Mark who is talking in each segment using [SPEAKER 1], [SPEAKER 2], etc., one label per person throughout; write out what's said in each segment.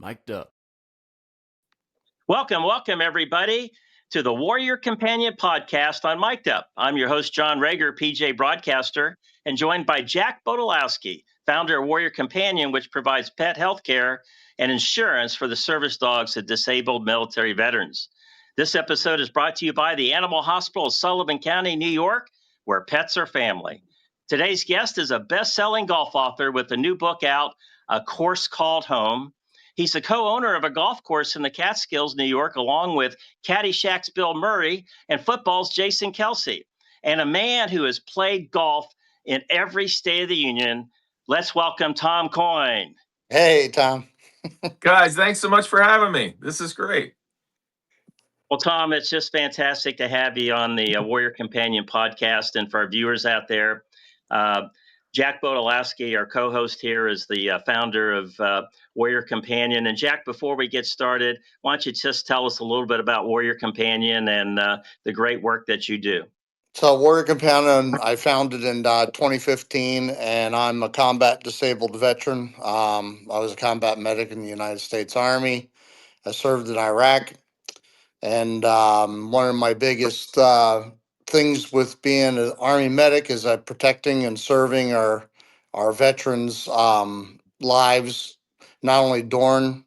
[SPEAKER 1] Mic'd up.
[SPEAKER 2] Welcome, everybody, to the Warrior Companion podcast on Mic'd Up. I'm your host, John Reger, PJ broadcaster, and joined by Jack Bodolosky, founder of Warrior Companion, which provides pet health care and insurance for the service dogs of disabled military veterans. This episode is brought to you by the Animal Hospital of Sullivan County, New York, where pets are family. Today's guest is a best-selling golf author with a new book out, A Course Called Home. He's the co-owner of a golf course in the Catskills, New York, along with Caddyshack's Bill Murray and football's Jason Kelce, and a man who has played golf in every state of the union. Let's welcome Tom Coyne.
[SPEAKER 3] Hey, Tom.
[SPEAKER 4] Guys, thanks so much for having me. This is great.
[SPEAKER 2] Well, Tom, it's just fantastic to have you on the Warrior Companion podcast. And for our viewers out there, Jack Bodolosky, our co-host here, is the founder of Warrior Companion. And Jack, before we get started, why don't you just tell us a little bit about Warrior Companion and the great work that you do?
[SPEAKER 3] So Warrior Companion, I founded in 2015, and I'm a combat disabled veteran. I was a combat medic in the United States Army. I served in Iraq. And one of my biggest things with being an Army medic is protecting and serving our veterans' lives, not only during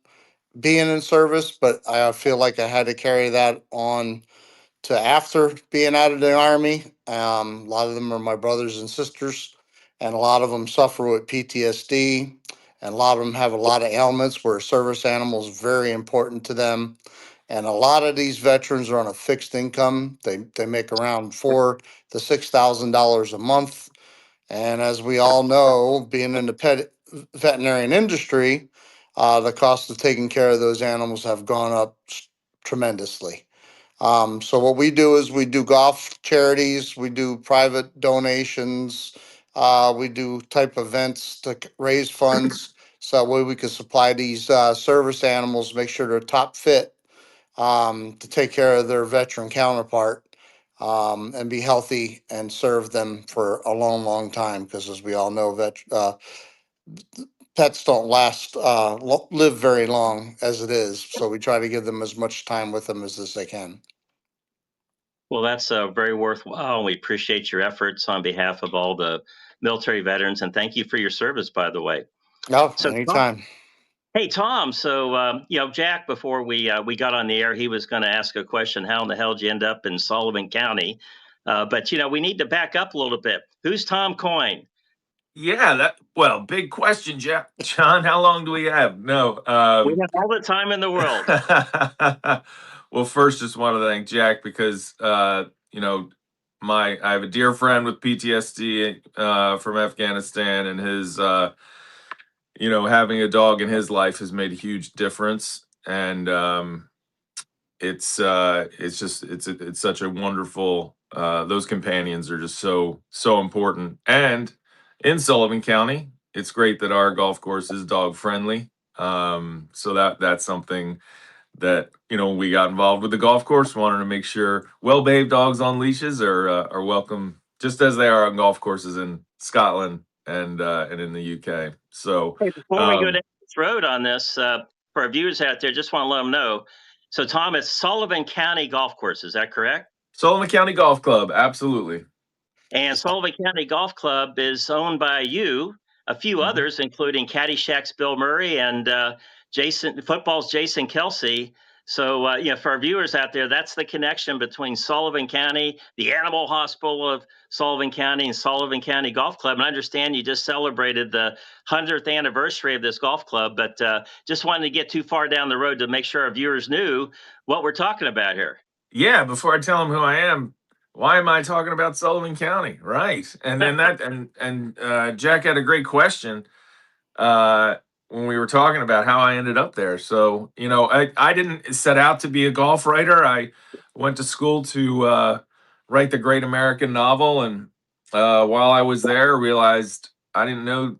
[SPEAKER 3] being in service, but I feel like I had to carry that on to after being out of the Army. A lot of them are my brothers and sisters, and a lot of them suffer with PTSD, and a lot of them have a lot of ailments where service animal is very important to them. And a lot of these veterans are on a fixed income. They make around $4,000 to $6,000 a month. And as we all know, being in the pet veterinarian industry, the cost of taking care of those animals have gone up tremendously. So what we do is we do golf charities, we do private donations, we do type events to raise funds so that way we can supply these service animals, make sure they're top fit to take care of their veteran counterpart and be healthy and serve them for a long, long time. Because as we all know, pets don't live very long as it is. So we try to give them as much time with them as they can.
[SPEAKER 2] Well, that's very worthwhile. We appreciate your efforts on behalf of all the military veterans, and thank you for your service, by the way.
[SPEAKER 3] Oh,
[SPEAKER 2] So,
[SPEAKER 3] anytime.
[SPEAKER 2] Hey, Tom. So, Jack, before we got on the air, he was going to ask a question. How in the hell did you end up in Sullivan County? But we need to back up a little bit. Who's Tom Coyne?
[SPEAKER 4] Yeah, big question, John. How long do we have? No.
[SPEAKER 2] We have all the time in the world.
[SPEAKER 4] Well, first, just want to thank Jack because, I have a dear friend with PTSD from Afghanistan, and his, having a dog in his life has made a huge difference. And it's such a wonderful, those companions are just so important. And in Sullivan County, it's great that our golf course is dog friendly. So that's something that, when we got involved with the golf course, wanted to make sure well-behaved dogs on leashes are welcome, just as they are on golf courses in Scotland and in the UK. So
[SPEAKER 2] hey, before we go down this road on this, for our viewers out there, just want to let them know. So, Tom, it's Sullivan County Golf Course. Is that correct?
[SPEAKER 4] Sullivan County Golf Club, absolutely.
[SPEAKER 2] And Sullivan County Golf Club is owned by you, a few others, including Caddyshack's Bill Murray and football's Jason Kelce. So, for our viewers out there, that's the connection between Sullivan County, the Animal Hospital of Sullivan County, and Sullivan County Golf Club. And I understand you just celebrated the 100th anniversary of this golf club, but just wanted to get too far down the road to make sure our viewers knew what we're talking about here.
[SPEAKER 4] Yeah, before I tell them who I am, why am I talking about Sullivan County? Right. And then Jack had a great question when we were talking about how I ended up there. So, I didn't set out to be a golf writer. I went to school to write the great American novel. And while I was there, realized I didn't know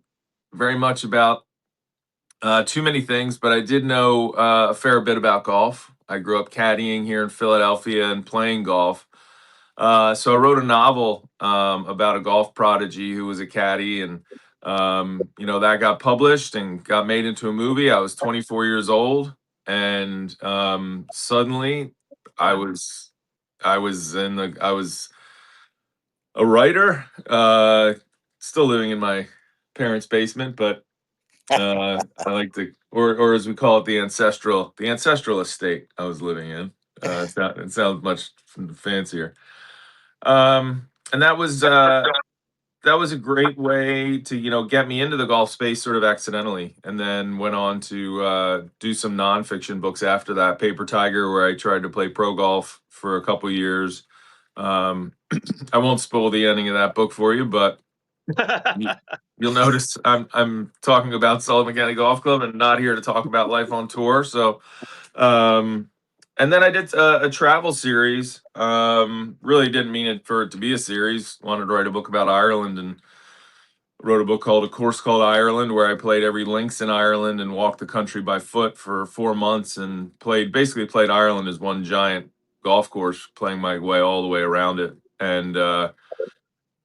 [SPEAKER 4] very much about too many things, but I did know a fair bit about golf. I grew up caddying here in Philadelphia and playing golf. So I wrote a novel about a golf prodigy who was a caddy and That got published and got made into a movie. I was 24 years old, and suddenly I was I was a writer, still living in my parents' basement, but I like to, or as we call it, the ancestral estate I was living in. It sounds much fancier. And that was a great way to get me into the golf space sort of accidentally, and then went on to do some nonfiction books after that. Paper Tiger, where I tried to play pro golf for a couple years. Um, I won't spoil the ending of that book for you, but you- you'll notice I'm talking about Sullivan County Golf Club and not here to talk about life on tour. So, um, and then I did a travel series. Really didn't mean it for it to be a series. Wanted to write a book about Ireland, and wrote a book called A Course Called Ireland, where I played every links in Ireland and walked the country by foot for 4 months, and basically played Ireland as one giant golf course, playing my way all the way around it. And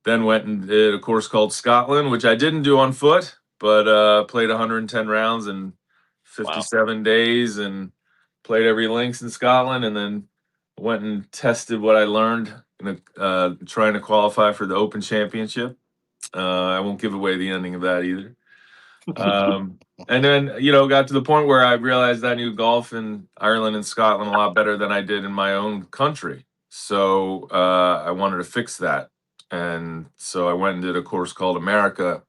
[SPEAKER 4] then went and did a course called Scotland, which I didn't do on foot, but played 110 rounds in
[SPEAKER 2] Wow.
[SPEAKER 4] 57 days, and played every links in Scotland, and then went and tested what I learned trying to qualify for the Open Championship. I won't give away the ending of that either. And then, got to the point where I realized I knew golf in Ireland and Scotland a lot better than I did in my own country. So I wanted to fix that. And so I went and did a course called America,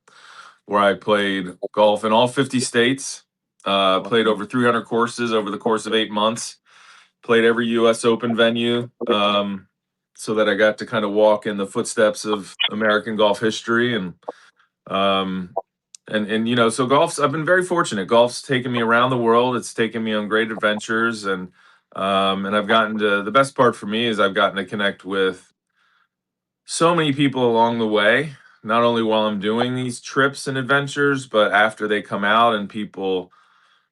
[SPEAKER 4] where I played golf in all 50 states, played over 300 courses over the course of 8 months, played every US Open venue, so that I got to kind of walk in the footsteps of American golf history. Um, so I've been very fortunate. Golf's taken me around the world. It's taken me on great adventures, and I've gotten to, the best part for me is I've gotten to connect with so many people along the way, not only while I'm doing these trips and adventures, but after they come out, and people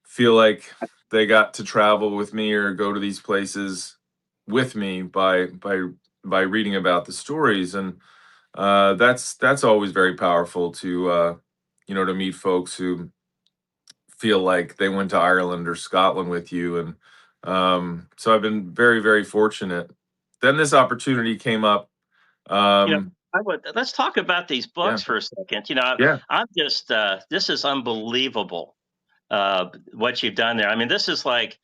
[SPEAKER 4] feel like they got to travel with me or go to these places with me by reading about the stories. And that's always very powerful to meet folks who feel like they went to Ireland or Scotland with you. And so I've been very, very fortunate. Then this opportunity came up.
[SPEAKER 2] You know,
[SPEAKER 4] um
[SPEAKER 2] let's talk about these
[SPEAKER 4] yeah
[SPEAKER 2] books for a second.
[SPEAKER 4] yeah
[SPEAKER 2] I'm just this is unbelievable what you've done there. I mean, this is like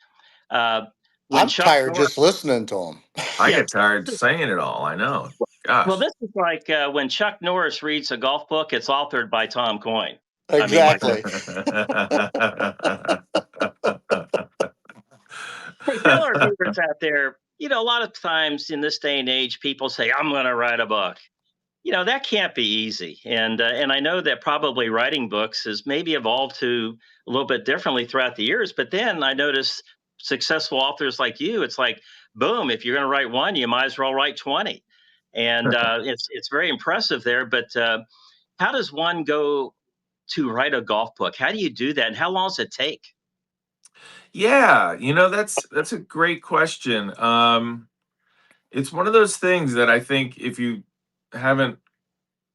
[SPEAKER 2] uh, when
[SPEAKER 3] I'm
[SPEAKER 2] Chuck
[SPEAKER 3] tired
[SPEAKER 2] Norris.
[SPEAKER 3] just listening to him.
[SPEAKER 4] I
[SPEAKER 2] Yeah,
[SPEAKER 4] get tired saying it all, I know.
[SPEAKER 2] well,
[SPEAKER 4] Gosh.
[SPEAKER 2] this is like when Chuck Norris reads a golf book. It's authored by Tom Coyne. I mean, like,
[SPEAKER 3] Exactly.
[SPEAKER 2] hey, tell our viewers out there. A lot of times in this day and age, people say, "I'm going to write a book." That can't be easy, and I know that probably writing books has maybe evolved to a little bit differently throughout the years. But then I notice successful authors like you, it's like boom, if you're going to write one, you might as well write 20. And it's very impressive there. But how does one go to write a golf book? How do you do that, and how long does it take?
[SPEAKER 4] Yeah, that's a great question. It's one of those things that I think if you haven't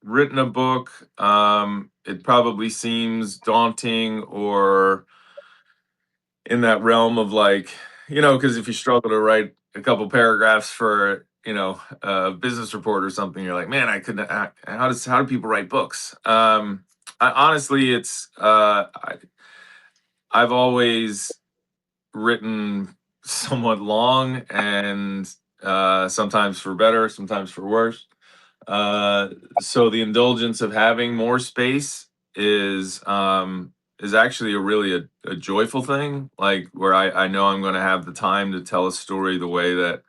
[SPEAKER 4] written a book, it probably seems daunting, or in that realm of like, because if you struggle to write a couple paragraphs for, a business report or something, you're like, man, I couldn't. How do people write books? Honestly, I've always written somewhat long, and sometimes for better, sometimes for worse. So the indulgence of having more space is actually a joyful thing. Like, where I know I'm going to have the time to tell a story the way that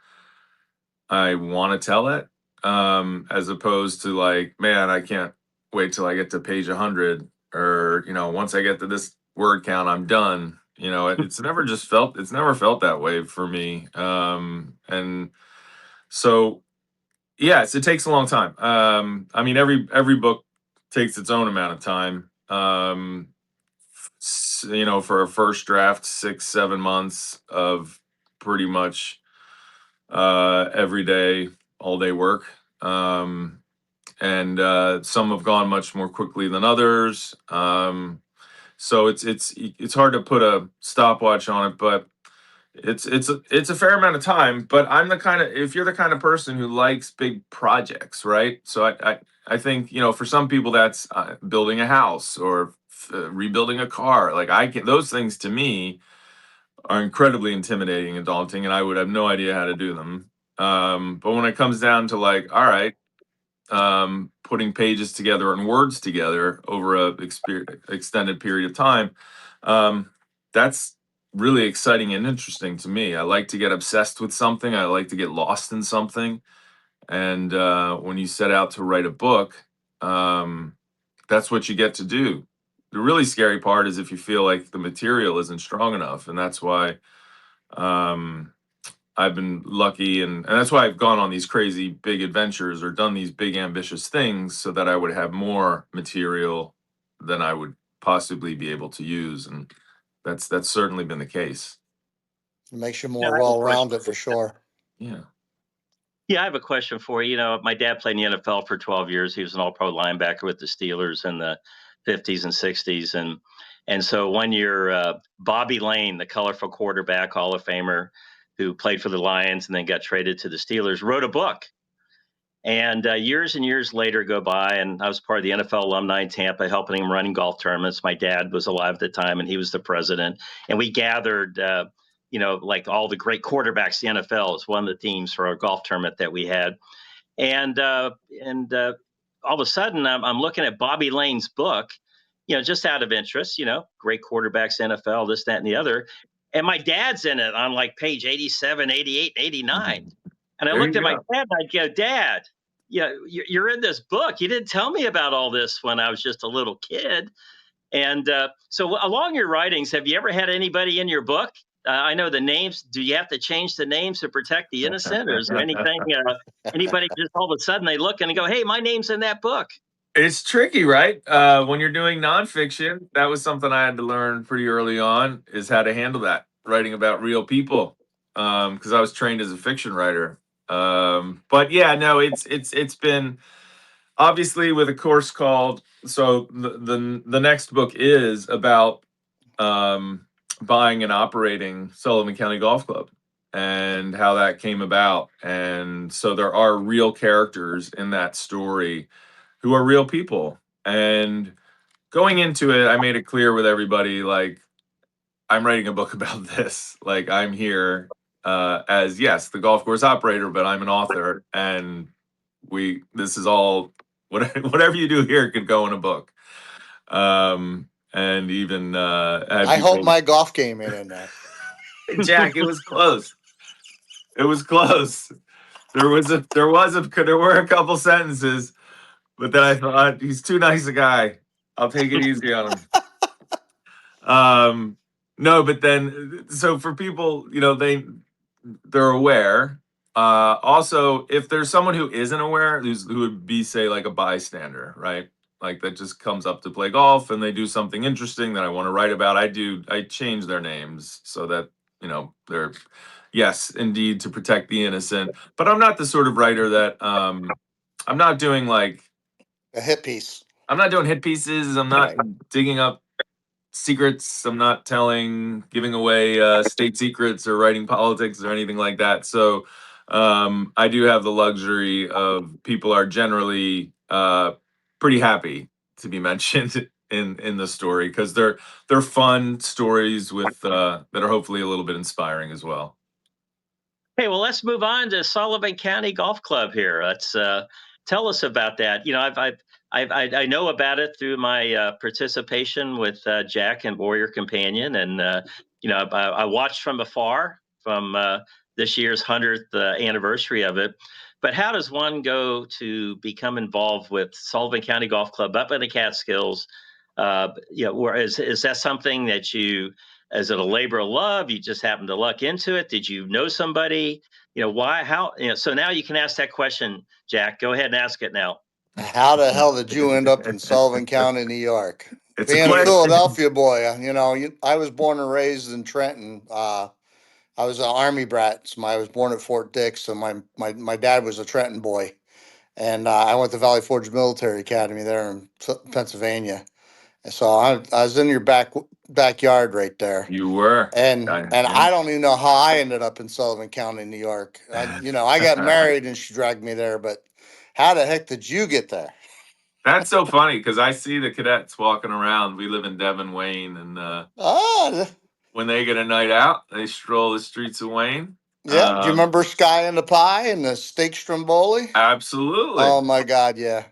[SPEAKER 4] I want to tell it, as opposed to like, man, I can't wait till I get to page 100, or once I get to this word count, I'm done. It's never felt that way for me. And so, yes, it takes a long time. I mean, every book takes its own amount of time. For a first draft, 6 7 months of pretty much every day, all day work. and some have gone much more quickly than others. So it's hard to put a stopwatch on it, but it's a fair amount of time. But I'm the kind of, if you're the kind of person who likes big projects, right? So I think, for some people that's building a house or rebuilding a car. Like those things to me are incredibly intimidating and daunting, and I would have no idea how to do them. But when it comes down to like, all right, putting pages together and words together over a extended period of time, that's really exciting and interesting to me. I like to get obsessed with something. I like to get lost in something. And when you set out to write a book, that's what you get to do. The really scary part is if you feel like the material isn't strong enough, and that's why I've been lucky, and that's why I've gone on these crazy big adventures or done these big ambitious things so that I would have more material than I would possibly be able to use, and that's certainly been the case.
[SPEAKER 3] It makes you
[SPEAKER 2] Yeah,
[SPEAKER 3] more
[SPEAKER 2] I have a
[SPEAKER 3] well-rounded for sure.
[SPEAKER 4] Yeah.
[SPEAKER 2] Yeah, I have a question for you. My dad played in the NFL for 12 years. He was an all-pro linebacker with the Steelers in the 50s and 60s. And so one year, Bobby Lane, the colorful quarterback, Hall of Famer, who played for the Lions and then got traded to the Steelers, wrote a book. And years and years later go by, and I was part of the NFL alumni in Tampa, helping him run golf tournaments. My dad was alive at the time, and he was the president. And we gathered, like all the great quarterbacks. The NFL is one of the themes for our golf tournament that we had. And all of a sudden, I'm looking at Bobby Lane's book, just out of interest. Great quarterbacks, NFL, this, that, and the other. And my dad's in it on like page 87, 88, 89. And I
[SPEAKER 4] There
[SPEAKER 2] looked
[SPEAKER 4] you
[SPEAKER 2] at my
[SPEAKER 4] go.
[SPEAKER 2] dad and I'd go, Dad, you're in this book. You didn't tell me about all this when I was just a little kid. And so along your writings, have you ever had anybody in your book? I know the names. Do you have to change the names to protect the innocent? Or is there anything, anybody just all of a sudden they look and they go, hey, my name's in that book?
[SPEAKER 4] It's tricky, right? When you're doing nonfiction, that was something I had to learn pretty early on, is how to handle that, writing about real people, because I was trained as a fiction writer. But yeah, no, it's been obviously with a course called, so the next book is about buying and operating Sullivan County Golf Club and how that came about. And so there are real characters in that story who are real people. And going into it, I made it clear with everybody, like, I'm writing a book about this. Like, I'm here as, yes, the golf course operator, but I'm an author, and this is all, whatever you do here could go in a book. And even had
[SPEAKER 3] I hope
[SPEAKER 4] people.
[SPEAKER 3] my golf game ain't in there.
[SPEAKER 4] Jack, it was close. It was close. There were a couple sentences, but then I thought, he's too nice a guy. I'll take it easy on him. No, but then, so for people, they're aware. Also, if there's someone who isn't aware, who would be, say, like a bystander, right? Like that just comes up to play golf and they do something interesting that I want to write about. I change their names so that, they're, yes, indeed, to protect the innocent. But I'm not the sort of writer that, I'm not doing like,
[SPEAKER 3] A hit piece.
[SPEAKER 4] I'm not doing hit pieces. I'm not digging up secrets. I'm not giving away state secrets or writing politics or anything like that. So I do have the luxury of people are generally pretty happy to be mentioned in the story, because they're fun stories with that are hopefully a little bit inspiring as well.
[SPEAKER 2] Hey, well, let's move on to Sullivan County Golf Club here. Let's tell us about that. I know about it through my participation with Jack and Warrior Companion, and I watched from afar from this year's 100th anniversary of it. But how does one go to become involved with Sullivan County Golf Club up in the Catskills? Is that something that is it a labor of love? You just happened to luck into it? Did you know somebody? Why? How? So now you can ask that question, Jack. Go ahead and ask it now.
[SPEAKER 3] How the hell did you end up in Sullivan County, New York?
[SPEAKER 4] It's a
[SPEAKER 3] Being a
[SPEAKER 4] question.
[SPEAKER 3] Philadelphia boy, I was born and raised in Trenton. I was an Army brat. I was born at Fort Dix, so my dad was a Trenton boy. and I went to Valley Forge Military Academy there in Pennsylvania. And so I was in your backyard right there.
[SPEAKER 4] You were.
[SPEAKER 3] And
[SPEAKER 4] Yeah.
[SPEAKER 3] I don't even know how I ended up in Sullivan County, New York. I got married and she dragged me there, but how the heck did you get there?
[SPEAKER 4] That's so funny because I see the cadets walking around. We live in Devon, Wayne, and when they get a night out, they stroll the streets of Wayne.
[SPEAKER 3] Yeah. Do you remember Sky and the Pie and the steak stromboli?
[SPEAKER 4] Absolutely.
[SPEAKER 3] Oh my God, yeah.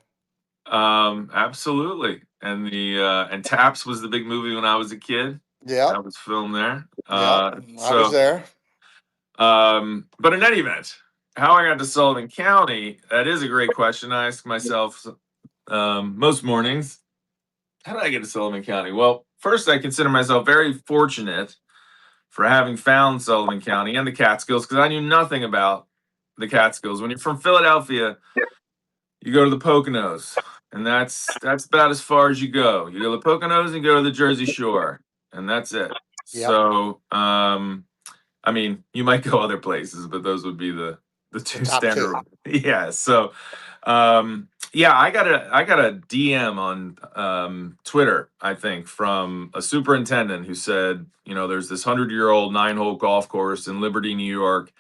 [SPEAKER 4] Absolutely. And and Taps was the big movie when I was a kid.
[SPEAKER 3] Yeah.
[SPEAKER 4] That was filmed there.
[SPEAKER 3] I was there.
[SPEAKER 4] But in any event, how I got to Sullivan County, that is a great question. I ask myself most mornings, how did I get to Sullivan County? Well, first, I consider myself very fortunate for having found Sullivan County and the Catskills because I knew nothing about the Catskills. When you're from Philadelphia, you go to the Poconos, and that's about as far as you go. You go to the Poconos and go to the Jersey Shore, and that's it.
[SPEAKER 3] Yep.
[SPEAKER 4] So, I mean, you might go other places, but those would be the two
[SPEAKER 3] top
[SPEAKER 4] standard.
[SPEAKER 3] two.
[SPEAKER 4] Yeah. So, yeah, I got a DM on Twitter, I think, from a superintendent who said, there's this 100-year-old 9-hole golf course in Liberty, New York.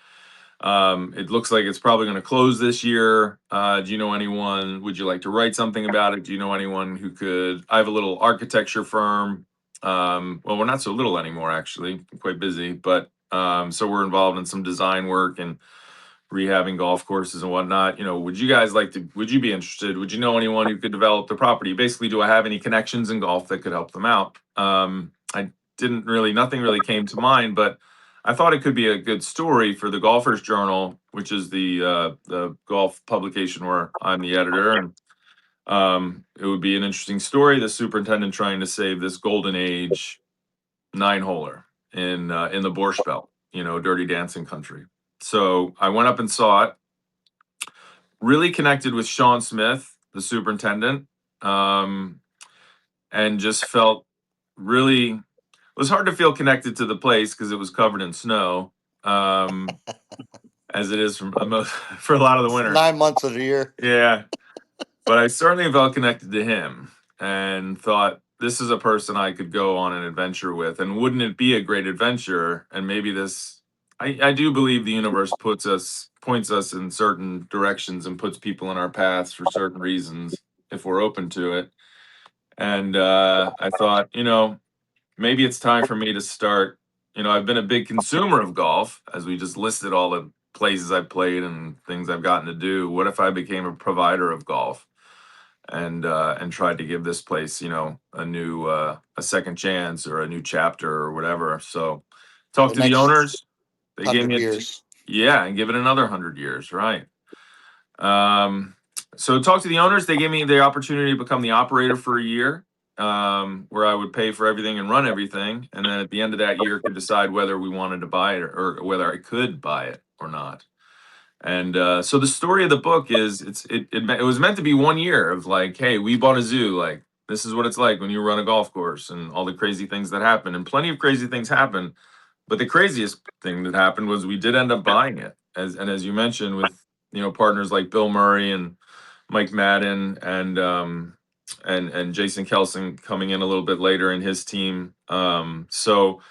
[SPEAKER 4] It looks like it's probably going to close this year. Do you know anyone? Would you like to write something about it? Do you know anyone who could? I have a little architecture firm. Well, we're not so little anymore, actually. I'm quite busy, but so we're involved in some design work and rehabbing golf courses and whatnot. Would you guys would you be interested? Would you know anyone who could develop the property? Basically, do I have any connections in golf that could help them out? Nothing really came to mind, but I thought it could be a good story for the Golfers Journal, which is the golf publication where I'm the editor, and it would be an interesting story. The superintendent trying to save this golden age 9-holer in the Borscht Belt, Dirty Dancing country. So I went up and saw it. Really connected with Sean Smith, the superintendent, and just felt really. It was hard to feel connected to the place because it was covered in snow, as it is for a lot of the winter.
[SPEAKER 3] 9 months of the year.
[SPEAKER 4] Yeah, but I certainly felt connected to him and thought this is a person I could go on an adventure with. And wouldn't it be a great adventure? And maybe this, I do believe the universe points us in certain directions and puts people in our paths for certain reasons if we're open to it. And I thought, maybe it's time for me to start. I've been a big consumer of golf, as we just listed all the places I've played and things I've gotten to do. What if I became a provider of golf and tried to give this place, a new a second chance or a new chapter or whatever. So talk to the owners. They gave me
[SPEAKER 3] years.
[SPEAKER 4] And give it another 100 years, right? So talk to the owners. They gave me the opportunity to become the operator for a year, where I would pay for everything and run everything, and then at the end of that year could decide whether we wanted to buy it or whether I could buy it or not. And so the story of the book is it was meant to be 1 year of like, hey, we bought a zoo. Like, this is what it's like when you run a golf course and all the crazy things that happen. And plenty of crazy things happen. But the craziest thing that happened was we did end up buying it. As you mentioned, with partners like Bill Murray and Mike Madden and Jason Kelce coming in a little bit later in his team. So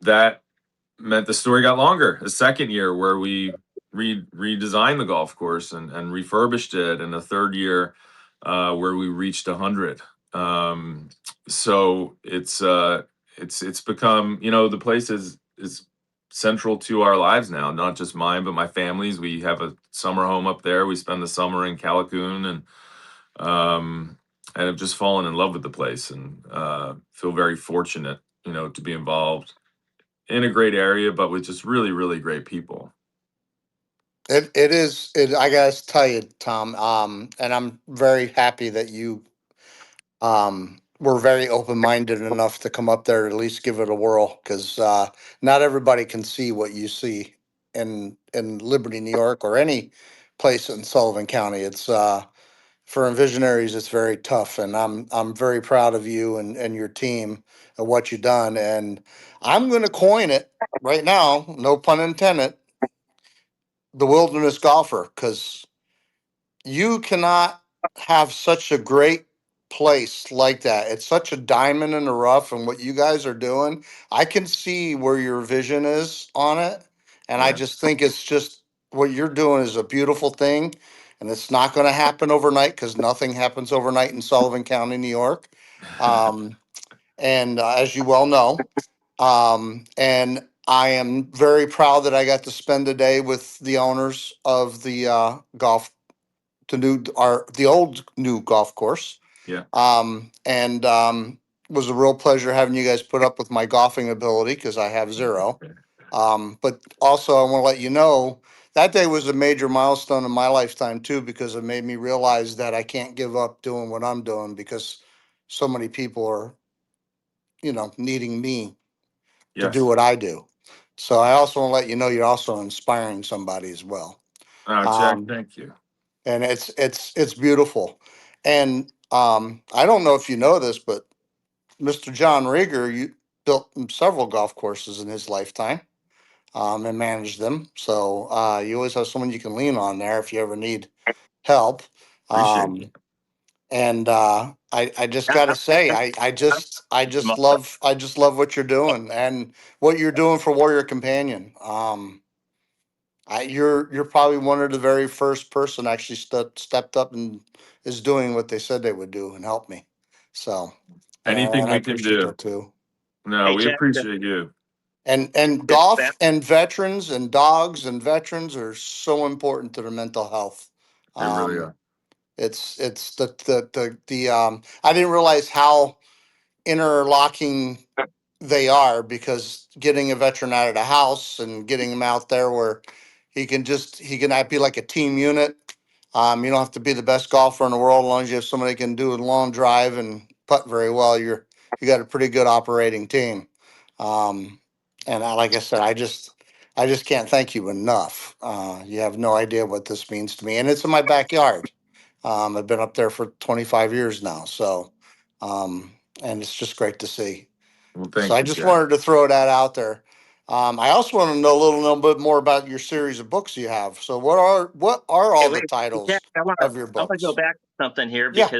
[SPEAKER 4] that meant the story got longer. A second year where we redesigned the golf course and refurbished it, and a third year where we reached 100. So it's become, the place is central to our lives now, not just mine but my family's. We have a summer home up there. We spend the summer in Callicoon, and have just fallen in love with the place, and feel very fortunate, to be involved in a great area, but with just really, really great people.
[SPEAKER 3] It is. I gotta tell you, Tom. And I'm very happy that you were very open minded enough to come up there to at least give it a whirl, because not everybody can see what you see in Liberty, New York, or any place in Sullivan County. It's for visionaries, it's very tough, and I'm very proud of you and your team and what you've done. And I'm going to coin it right now, no pun intended, the wilderness golfer, because you cannot have such a great place like that. It's such a diamond in the rough, and what you guys are doing, I can see where your vision is on it. And I
[SPEAKER 4] Yeah.
[SPEAKER 3] just think it's just what you're doing is a beautiful thing. And it's not going to happen overnight because nothing happens overnight in Sullivan County, New York. Um, and As you well know, and I am very proud that I got to spend a day with the owners of the golf the old new golf course.
[SPEAKER 4] Yeah.
[SPEAKER 3] And was a real pleasure having you guys put up with my golfing ability because I have zero. But also I want to let you know that day was a major milestone in my lifetime too, because it made me realize that I can't give up doing what I'm doing because so many people are, needing me to do
[SPEAKER 4] Yes.
[SPEAKER 3] what I do. So I also want to let you know you're also inspiring somebody as well.
[SPEAKER 4] Jack,
[SPEAKER 3] Um,
[SPEAKER 4] thank you.
[SPEAKER 3] and it's beautiful. And I don't know if you know this, but Mr. John Reger, you built several golf courses in his lifetime, and managed them. So you always have someone you can lean on there if you ever need help.
[SPEAKER 4] Appreciate
[SPEAKER 3] Um,
[SPEAKER 4] it.
[SPEAKER 3] and I just got to say, I just love what you're doing and what you're doing for Warrior Companion. You're probably one of the very first person actually stepped up and is doing what they said they would do and help me. So,
[SPEAKER 4] Anything
[SPEAKER 3] and I
[SPEAKER 4] we can
[SPEAKER 3] appreciate
[SPEAKER 4] do.
[SPEAKER 3] that too.
[SPEAKER 4] No,
[SPEAKER 2] Hey,
[SPEAKER 4] we
[SPEAKER 2] Jack,
[SPEAKER 4] appreciate you.
[SPEAKER 3] And
[SPEAKER 2] it's
[SPEAKER 3] golf
[SPEAKER 2] that
[SPEAKER 3] and veterans and dogs and veterans are so important to their mental health.
[SPEAKER 4] They really
[SPEAKER 3] Um,
[SPEAKER 4] are.
[SPEAKER 3] it's the I didn't realize how interlocking they are, because getting a veteran out of the house and getting him out there where he can be like a team unit. You don't have to be the best golfer in the world as long as you have somebody who can do a long drive and putt very well. You got a pretty good operating team. Um, like I said, I just can't thank you enough. You have no idea what this means to me, and it's in my backyard. I've been up there for 25 years now, so and it's just great to see.
[SPEAKER 2] Well,
[SPEAKER 3] So
[SPEAKER 4] thank
[SPEAKER 3] I
[SPEAKER 4] you,
[SPEAKER 3] just
[SPEAKER 4] Jack.
[SPEAKER 3] wanted to throw that out there. I also want to know a little bit more about your series of books you have. So what are
[SPEAKER 2] Hey,
[SPEAKER 3] all the
[SPEAKER 2] wait, Jack,
[SPEAKER 3] titles of your
[SPEAKER 2] I want to go
[SPEAKER 3] books?
[SPEAKER 2] back to something here
[SPEAKER 3] Yeah.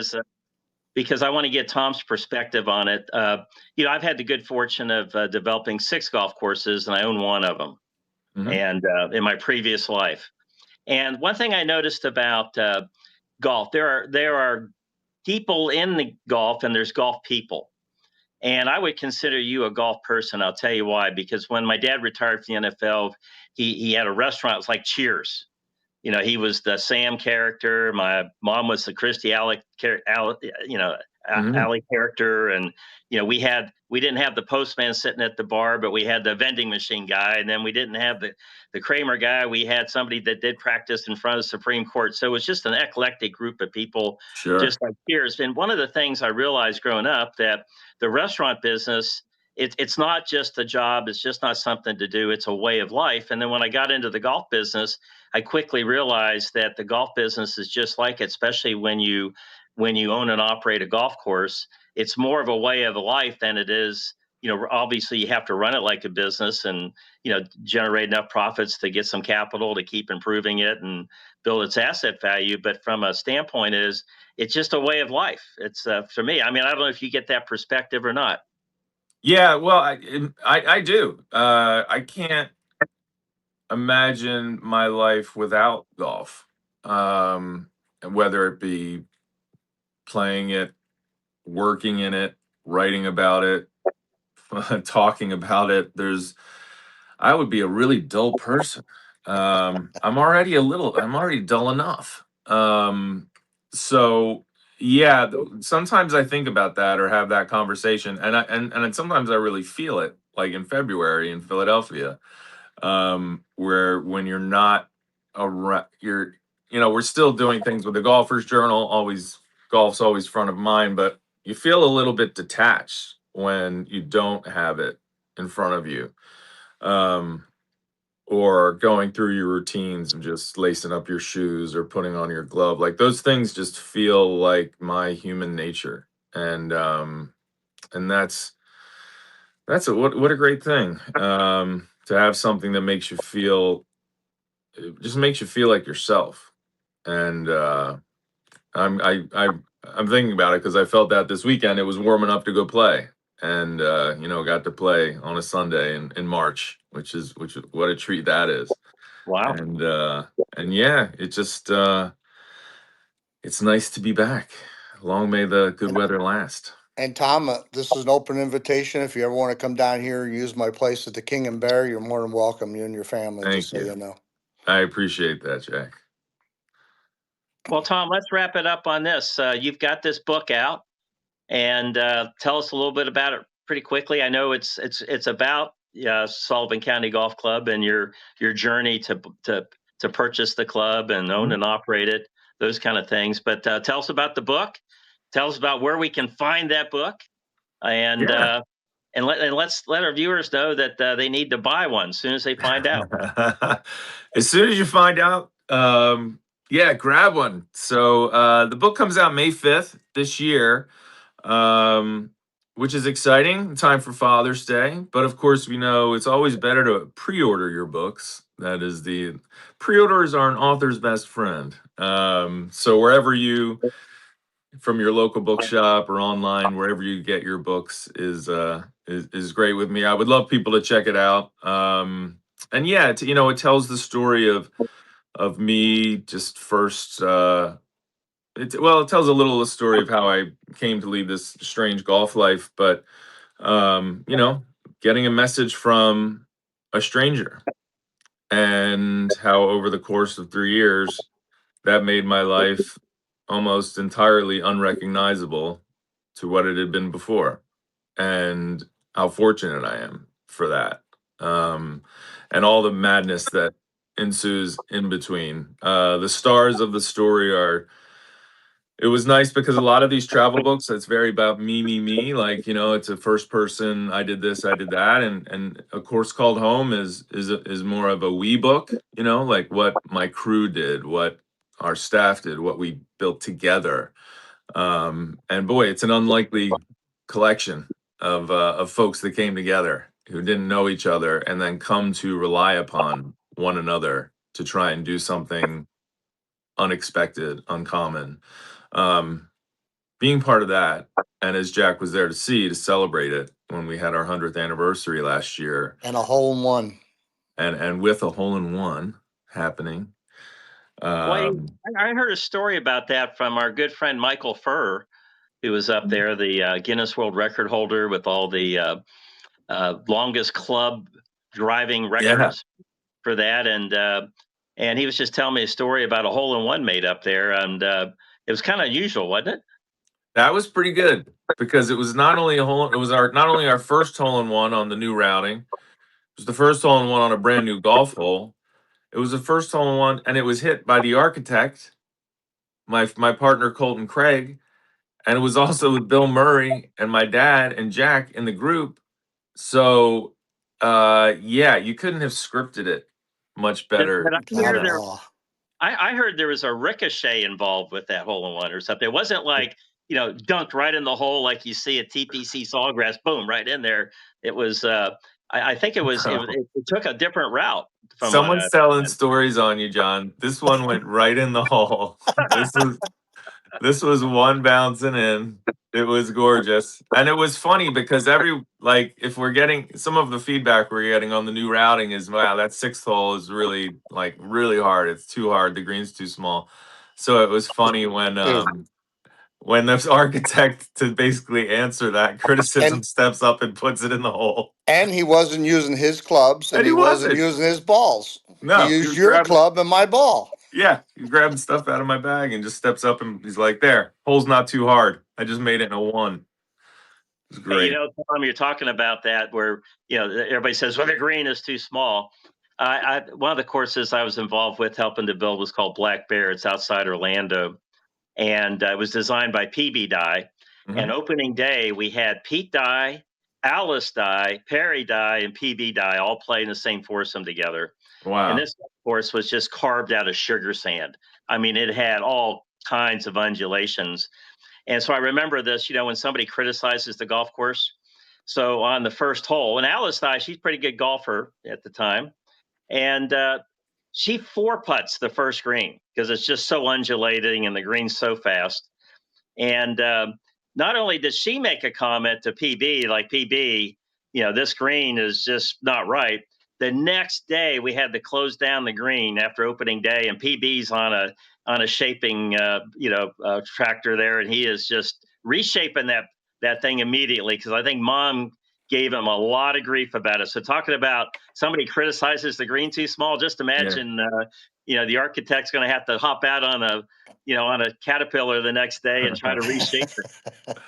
[SPEAKER 2] because I want to get Tom's perspective on it. I've had the good fortune of developing 6 golf courses, and I own one of them,
[SPEAKER 4] Hmm.
[SPEAKER 2] and in my previous life. And one thing I noticed about golf, there are people in the golf, and there's golf people. And I would consider you a golf person. I'll tell you why. Because when my dad retired from the NFL, he had a restaurant. It was like Cheers. He was the Sam character. My mom was the Christy Alec,
[SPEAKER 4] Hmm.
[SPEAKER 2] Alley character, and we didn't have the postman sitting at the bar, but we had the vending machine guy, and then we didn't have the Kramer guy. We had somebody that did practice in front of the Supreme Court. So it was just an eclectic group of people,
[SPEAKER 4] Sure.
[SPEAKER 2] just like Cheers. And one of the things I realized growing up that the restaurant business. It's not just a job. It's just not something to do. It's a way of life. And then when I got into the golf business, I quickly realized that the golf business is just like it, especially when you own and operate a golf course. It's more of a way of life than it is. Obviously you have to run it like a business and generate enough profits to get some capital to keep improving it and build its asset value. But from a standpoint, it's just a way of life. It's for me. I mean, I don't know if you get that perspective or not.
[SPEAKER 4] Yeah, well, I do. I can't imagine my life without golf. Whether it be playing it, working in it, writing about it, talking about it. I would be a really dull person. I'm already dull enough. So yeah, sometimes I think about that or have that conversation, and sometimes I really feel it, like in February in Philadelphia, where when you're not around, we're still doing things with the Golfers Journal. Always, golf's always front of mind, but you feel a little bit detached when you don't have it in front of you. Um, or going through your routines of just lacing up your shoes or putting on your glove, like those things just feel like my human nature. And what a great thing, to have something that makes you feel, it just makes you feel like yourself. And I'm thinking about it because I felt that this weekend it was warm enough to go play, and got to play on a Sunday in March, which is what a treat that is.
[SPEAKER 2] Wow.
[SPEAKER 4] And yeah, it just it's nice to be back. Long may the good weather last.
[SPEAKER 3] And Tom, this is an open invitation. If you ever want to come down here and use my place at the King and Bear, you're more than welcome, you and your family, just
[SPEAKER 4] Thank
[SPEAKER 3] so
[SPEAKER 4] you.
[SPEAKER 3] you know.
[SPEAKER 4] I appreciate that, Jack.
[SPEAKER 2] Well, Tom, let's wrap it up on this. You've got this book out, and tell us a little bit about it pretty quickly. I know it's about Sullivan County Golf Club and your journey to purchase the club and own and operate it, those kind of things. But tell us about the book. Tell us about where we can find that book, and
[SPEAKER 4] Yeah.
[SPEAKER 2] let's let our viewers know that they need to buy one as soon as they find out.
[SPEAKER 4] As soon as you find out, yeah, grab one. So the book comes out May 5th this year, which is exciting. Time for Father's Day. But of course, we know it's always better to pre-order your books. That is, the pre-orders are an author's best friend. So wherever you, from your local bookshop or online, wherever you get your books is great with me. I would love people to check it out. And yeah, it tells the story of me just first. It tells a little the story of how I came to lead this strange golf life, but getting a message from a stranger, and how over the course of 3 years that made my life almost entirely unrecognizable to what it had been before, and how fortunate I am for that. And all the madness that ensues in between. The stars of the story are, it was nice because a lot of these travel books, it's very about me. Like, it's a first person, I did this, I did that. And A Course Called Home is more of a we book, like what my crew did, what our staff did, what we built together. And boy, it's an unlikely collection of folks that came together who didn't know each other and then come to rely upon one another to try and do something unexpected, uncommon. Being part of that, and as Jack was there to celebrate it when we had our 100th anniversary last year,
[SPEAKER 3] And a hole in one.
[SPEAKER 4] and with a hole in one happening.
[SPEAKER 2] Well, I heard a story about that from our good friend Michael Furr, who was up there, the Guinness World Record holder with all the longest club driving
[SPEAKER 4] Yeah,
[SPEAKER 2] records for that, and he was just telling me a story about a hole in one made up there, and it was kind of unusual, wasn't it?
[SPEAKER 4] that was pretty good because it was not only not only our first hole in one on the new routing, it was the first hole in one on a brand new golf hole. It was the first hole in one, and it was hit by the architect, my partner Colton Craig, and it was also with Bill Murray and my dad and Jack in the group. So, yeah, you couldn't have scripted it much better.
[SPEAKER 2] Did I
[SPEAKER 3] Not
[SPEAKER 2] hear
[SPEAKER 3] at
[SPEAKER 2] there?
[SPEAKER 3] all.
[SPEAKER 2] I heard there was a ricochet involved with that hole in one or something. It wasn't like dunked right in the hole like you see at TPC Sawgrass, boom, right in there. It was. I think it took a different route from what I
[SPEAKER 4] Someone's telling
[SPEAKER 2] understand.
[SPEAKER 4] stories on you, John. This one went right in the hole. This was one bouncing in. It was gorgeous. And it was funny because if we're getting some of the feedback we're getting on the new routing is, wow, that sixth hole is really really hard. It's too hard. The green's too small. So it was funny when this architect, to basically answer that criticism,
[SPEAKER 3] And
[SPEAKER 4] steps up and puts it in the hole.
[SPEAKER 3] and he wasn't using his clubs, and
[SPEAKER 4] And he
[SPEAKER 3] he wasn't
[SPEAKER 4] wasn't.
[SPEAKER 3] using his balls. He
[SPEAKER 4] No, he
[SPEAKER 3] used
[SPEAKER 4] was
[SPEAKER 3] your
[SPEAKER 4] grabbing,
[SPEAKER 3] club and my ball.
[SPEAKER 4] yeah, he's grabbing stuff out of my bag and just steps up and he's like, there, hole's not too hard. I just made it in a one. It was
[SPEAKER 2] Hey,
[SPEAKER 4] great.
[SPEAKER 2] Tom, you're talking about that where everybody says, well, the green is too small. One of the courses I was involved with helping to build was called Black Bear. It's outside Orlando, and it was designed by PB Dye. And
[SPEAKER 4] Mhm.
[SPEAKER 2] opening day, we had Pete Dye, Alice Dye, Perry Dye, and PB Dye all playing the same foursome together. And
[SPEAKER 4] Wow.
[SPEAKER 2] this course was just carved out of sugar sand. I mean, it had all kinds of undulations. And so I remember this, when somebody criticizes the golf course. So on the first hole, and Alice Dye, she's a pretty good golfer at the time. And she 4-putts the first green because it's just so undulating and the green's so fast. And not only did she make a comment to PB, like, PB, this green is just not right. The next day we had to close down the green after opening day, and PB's on a shaping tractor there, and he is just reshaping that thing immediately because I think Mom gave him a lot of grief about it. So talking about somebody criticizes the green too small, just imagine the architect's going to have to hop out on a Caterpillar the next day and try to reshape it.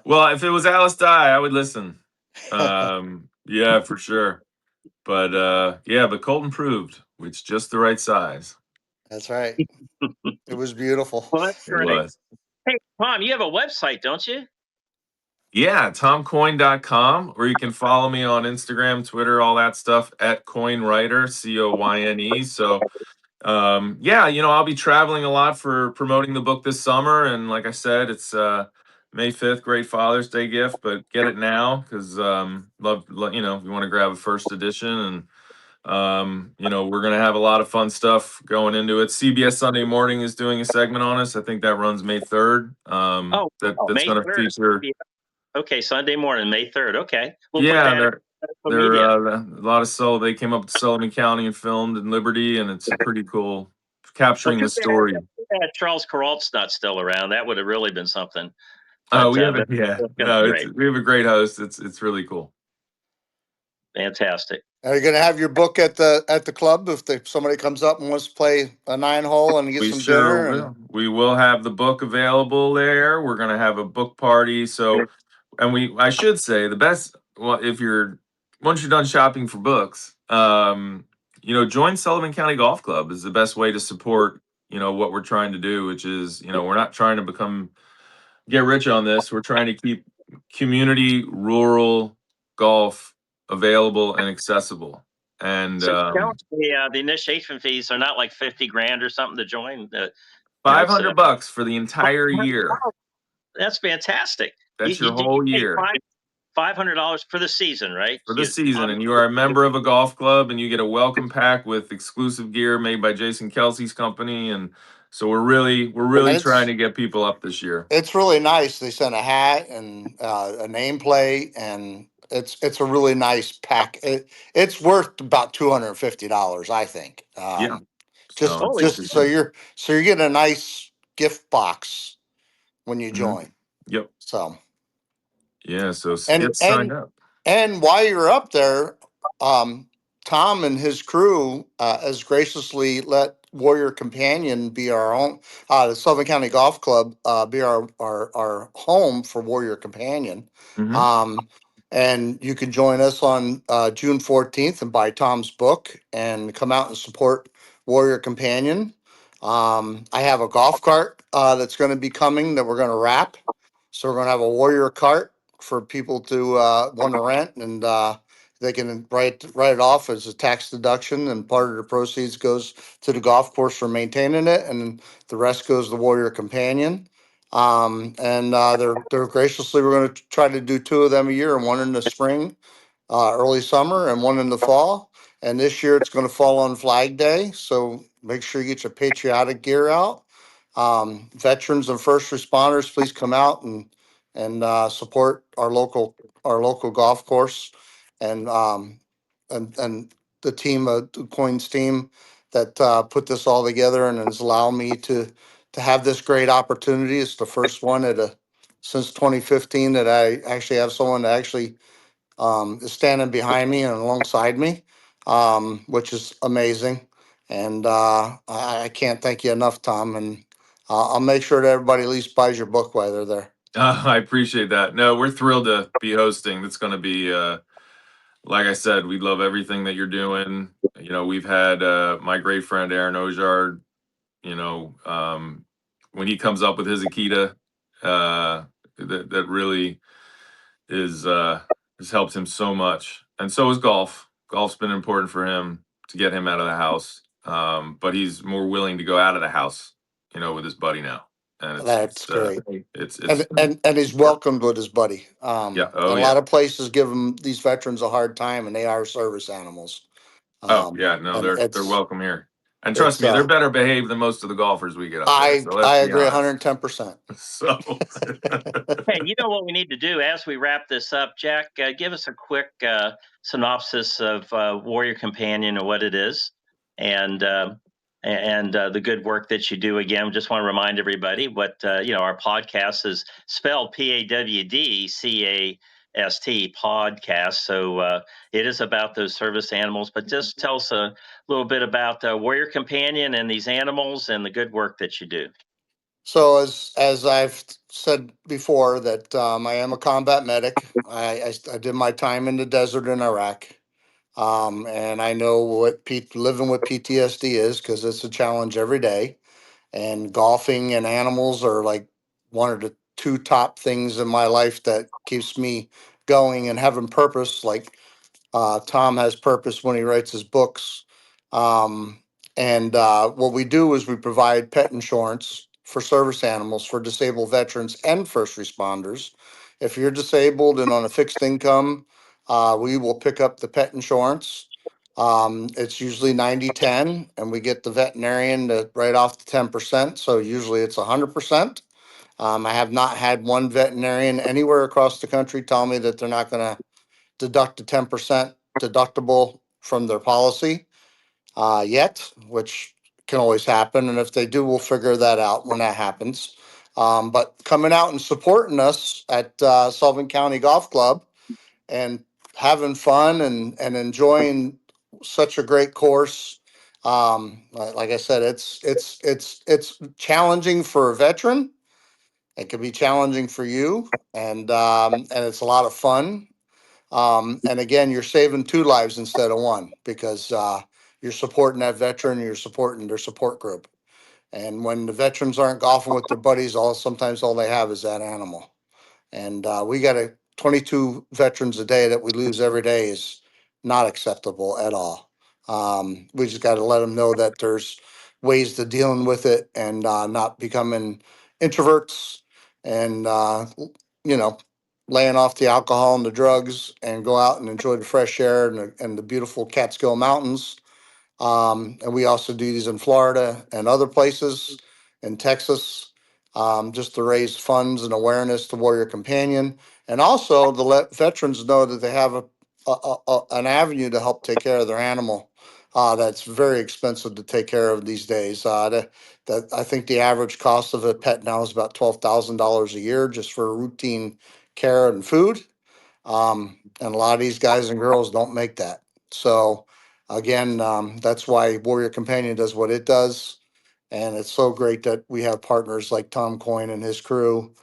[SPEAKER 4] Well, if it was Alice Dye, I would listen. Yeah, for sure. But but Colton proved it's just the right size.
[SPEAKER 3] That's right. It was beautiful.
[SPEAKER 2] Well, that's
[SPEAKER 4] It
[SPEAKER 2] great.
[SPEAKER 4] was.
[SPEAKER 2] Hey, Tom, you have a website, don't you?
[SPEAKER 4] Yeah, tomcoyne.com, or you can follow me on Instagram, Twitter, all that stuff at CoyneWriter, COYNE. So I'll be traveling a lot for promoting the book this summer. And like I said, it's May 5th, great Father's Day gift, but get it now because love, if you want to grab a first edition. And we're going to have a lot of fun stuff going into it. CBS Sunday Morning is doing a segment on us. I think that runs May 3rd. That's
[SPEAKER 2] May
[SPEAKER 4] going to
[SPEAKER 2] 3rd.
[SPEAKER 4] feature.
[SPEAKER 2] Okay, Sunday morning, May 3rd. Okay. We'll put
[SPEAKER 4] Yeah,
[SPEAKER 2] that
[SPEAKER 4] they're a lot of they came up to Sullivan County and filmed in Liberty, and it's pretty cool capturing the story.
[SPEAKER 2] Charles Kuralt's not still around. That would have really been something.
[SPEAKER 4] We have a great host. It's really cool.
[SPEAKER 2] Fantastic.
[SPEAKER 3] Are you going to have your book at the club if somebody comes up and wants to play a 9-hole and get some dinner?
[SPEAKER 4] Will. We will have the book available there. We're going to have a book party. So, and I should say the best. Well, once you're done shopping for books, join Sullivan County Golf Club is the best way to support what we're trying to do, which is we're not trying to get rich on this. We're trying to keep community rural golf available and accessible. And
[SPEAKER 2] so the initiation fees are not like $50,000 or something to join.
[SPEAKER 4] $500 for the entire year.
[SPEAKER 2] That's fantastic.
[SPEAKER 4] That's your whole year.
[SPEAKER 2] $500 for the season, right?
[SPEAKER 4] For the season, and you are a member of a golf club, and you get a welcome pack with exclusive gear made by Jason Kelce's company, and so we're really trying to get people up this year.
[SPEAKER 3] It's really nice. They sent a hat and a nameplate, and it's a really nice pack. It's worth about $250, I think. Just so you're getting a nice gift box when you join.
[SPEAKER 4] Yep.
[SPEAKER 3] So.
[SPEAKER 4] Yeah. So get signed up.
[SPEAKER 3] And while you're up there, Tom and his crew has graciously let Warrior Companion be our own, the Sullivan County Golf Club be our home for Warrior Companion. And you can join us on June 14th and buy Tom's book and come out and support Warrior Companion. I have a golf cart that's going to be coming that we're going to wrap. So we're going to have a Warrior cart for people to want to rent, and they can write it off as a tax deduction, and part of the proceeds goes to the golf course for maintaining it, and the rest goes to Warrior Companion. And they're graciously, we're going to try to do 2 of them a year, one in the spring, early summer, and one in the fall. And this year it's going to fall on Flag Day, so make sure you get your patriotic gear out. Veterans and first responders, please come out and support our local golf course, and the team, Coyne's team, that put this all together and has allowed me to have this great opportunity. It's the first one since 2015 that I actually have someone that actually is standing behind me and alongside me, which is amazing. And I can't thank you enough, Tom. And I'll make sure that everybody at least buys your book while they're there.
[SPEAKER 4] I appreciate that. No, we're thrilled to be hosting. It's going to be, like I said, we love everything that you're doing. We've had my great friend Aaron Ojard, when he comes up with his Akita, that really has helped him so much. And so is golf. Golf's been important for him to get him out of the house. But he's more willing to go out of the house, with his buddy now. And
[SPEAKER 3] That's great.
[SPEAKER 4] It's
[SPEAKER 3] and he's welcomed with his buddy. A lot of places give these veterans a hard time, and they are service animals.
[SPEAKER 4] They're welcome here. And trust me, they're better behaved than most of the golfers we get up there. So let's
[SPEAKER 3] I
[SPEAKER 4] be
[SPEAKER 3] agree
[SPEAKER 4] honest.
[SPEAKER 3] 110%.
[SPEAKER 4] So,
[SPEAKER 2] Hey, you know what we need to do as we wrap this up, Jack? Give us a quick synopsis of Warrior Companion and what it is, and the good work that you do. Again, just want to remind everybody what our podcast is spelled PAWDCAST podcast. So it is about those service animals. But just tell us a little bit about Warrior Companion and these animals and the good work that you do.
[SPEAKER 3] So as I've said before, that I am a combat medic. I did my time in the desert in Iraq, and I know what living with PTSD is, because it's a challenge every day. And golfing and animals are like one of the two top things in my life that keeps me going and having purpose. Like Tom has purpose when he writes his books. And what we do is we provide pet insurance for service animals for disabled veterans and first responders. If you're disabled and on a fixed income, we will pick up the pet insurance. It's usually 90-10, and we get the veterinarian to write off the 10%. So usually it's 100%. I have not had one veterinarian anywhere across the country tell me that they're not going to deduct a 10% deductible from their policy yet, which can always happen. And if they do, we'll figure that out when that happens. But coming out and supporting us at Sullivan County Golf Club and having fun and enjoying such a great course. Like I said, it's challenging for a veteran. It can be challenging for you, and it's a lot of fun. And again, you're saving two lives instead of one, because you're supporting that veteran, you're supporting their support group. And when the veterans aren't golfing with their buddies, sometimes all they have is that animal. And we got 22 veterans a day that we lose every day is not acceptable at all. We just got to let them know that there's ways to dealing with it, and not becoming introverts, and you know, laying off the alcohol and the drugs, and go out and enjoy the fresh air and the beautiful Catskill Mountains. And we also do these in Florida and other places in Texas, just to raise funds and awareness to Warrior Companion, and also to let veterans know that they have an avenue to help take care of their animal. That's very expensive to take care of these days. That I think the average cost of a pet now is about $12,000 a year just for routine care and food. And a lot of these guys and girls don't make that. So again, that's why Warrior Companion does what it does. And it's so great that we have partners like Tom Coyne and his crew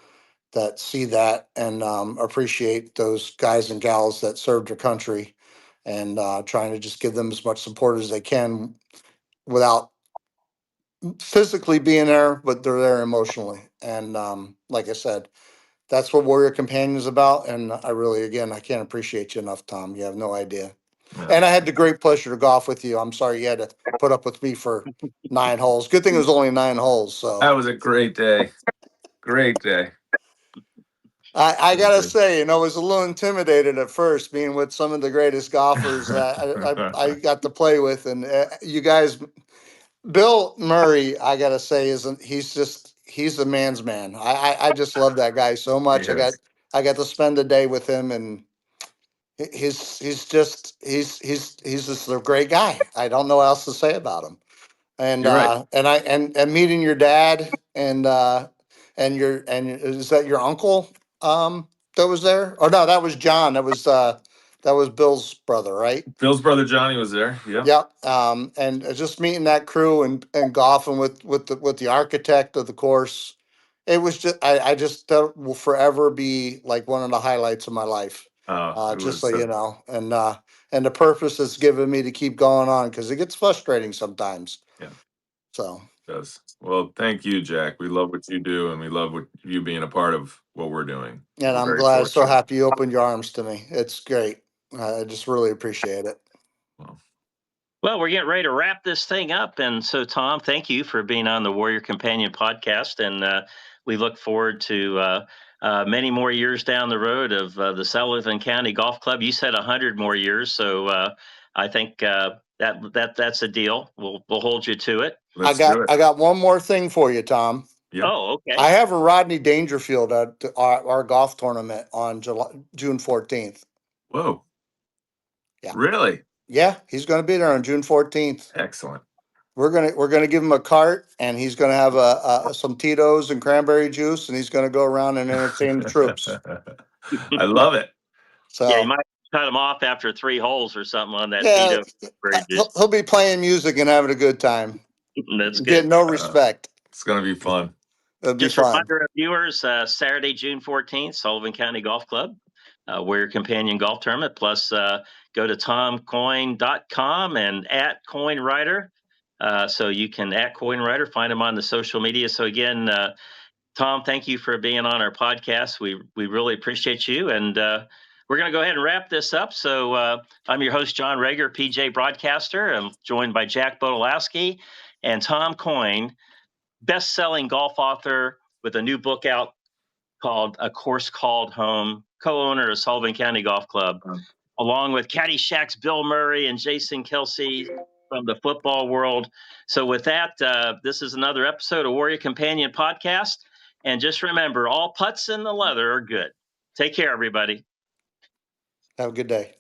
[SPEAKER 3] that see that, and appreciate those guys and gals that served their country, and trying to just give them as much support as they can without physically being there, but they're there emotionally. And like I said, that's what Warrior Companion is about. And I really, again, I can't appreciate you enough, Tom. You have no idea.
[SPEAKER 4] yeah.
[SPEAKER 3] And I had the great pleasure to golf with you. I'm sorry you had to put up with me for 9 holes. Good thing it was only 9 holes. So
[SPEAKER 4] That was a great day. Great day.
[SPEAKER 3] I gotta say, I was a little intimidated at first, being with some of the greatest golfers I got to play with, and you guys. Bill Murray, I gotta say, he's the man's man. I just love that guy so much.
[SPEAKER 4] Yes.
[SPEAKER 3] I got to spend a day with him, and he's just a great guy. I don't know what else to say about him. And
[SPEAKER 4] You're right.
[SPEAKER 3] and meeting your dad, and is that your uncle that was there? Or no, that was John. That was Bill's brother, right?
[SPEAKER 4] Bill's brother Johnny was there. Yeah.
[SPEAKER 3] Yep. And just meeting that crew, and golfing with the architect of the course. It was just, I just, that will forever be like one of the highlights of my life.
[SPEAKER 4] Oh, it
[SPEAKER 3] Just
[SPEAKER 4] was
[SPEAKER 3] so you know, and the purpose it's given me to keep going on, because it gets frustrating sometimes.
[SPEAKER 4] Yeah.
[SPEAKER 3] So,
[SPEAKER 4] It does. Well, thank you, Jack. We love what you do, and we love what you being a part of what we're doing.
[SPEAKER 3] and
[SPEAKER 4] We're
[SPEAKER 3] I'm
[SPEAKER 4] very
[SPEAKER 3] glad, so
[SPEAKER 4] fortunate.
[SPEAKER 3] happy you opened your arms to me. It's great. I just really appreciate it.
[SPEAKER 2] Well, we're getting ready to wrap this thing up. And so, Tom, thank you for being on the Warrior Companion podcast. And we look forward to many more years down the road of the Sullivan County Golf Club. You said 100 more years. So I think that's a deal. We'll hold you to it.
[SPEAKER 4] Let's do it.
[SPEAKER 3] I got one more thing for you, Tom.
[SPEAKER 4] Yep.
[SPEAKER 2] Oh, okay.
[SPEAKER 3] I have a Rodney Dangerfield at our golf tournament on June 14th.
[SPEAKER 4] Whoa.
[SPEAKER 3] Yeah.
[SPEAKER 4] Really?
[SPEAKER 3] Yeah, he's going to be there on June 14th.
[SPEAKER 4] Excellent.
[SPEAKER 3] We're gonna give him a cart, and he's gonna have some Tito's and cranberry juice, and he's gonna go around and entertain the troops.
[SPEAKER 4] I love it.
[SPEAKER 3] So
[SPEAKER 2] Yeah, you might cut him off after 3 holes or something on that
[SPEAKER 3] yeah,
[SPEAKER 2] Tito bridge.
[SPEAKER 3] he'll be playing music and having a good time.
[SPEAKER 2] That's
[SPEAKER 3] Get
[SPEAKER 2] good.
[SPEAKER 3] no respect.
[SPEAKER 4] It's going to be fun.
[SPEAKER 3] It'll be
[SPEAKER 2] Just a
[SPEAKER 3] fun.
[SPEAKER 2] reminder of viewers, Saturday, June 14th, Sullivan County Golf Club, Warrior Companion Golf Tournament. Plus, go to tomcoyne.com and at Coyne Writer. So you can at Coyne Writer, find him on the social media. So again, Tom, thank you for being on our podcast. We really appreciate you. And we're going to go ahead and wrap this up. So I'm your host, John Reger, PJ Broadcaster. I'm joined by Jack Bodolosky and Tom Coyne, best-selling golf author with a new book out called A Course Called Home, co-owner of Sullivan County Golf Club, along with Caddyshack's Bill Murray and Jason Kelce from the football world. So with that, this is another episode of Warrior Companion Podcast. And just remember, all putts in the leather are good. Take care, everybody.
[SPEAKER 3] Have a good day.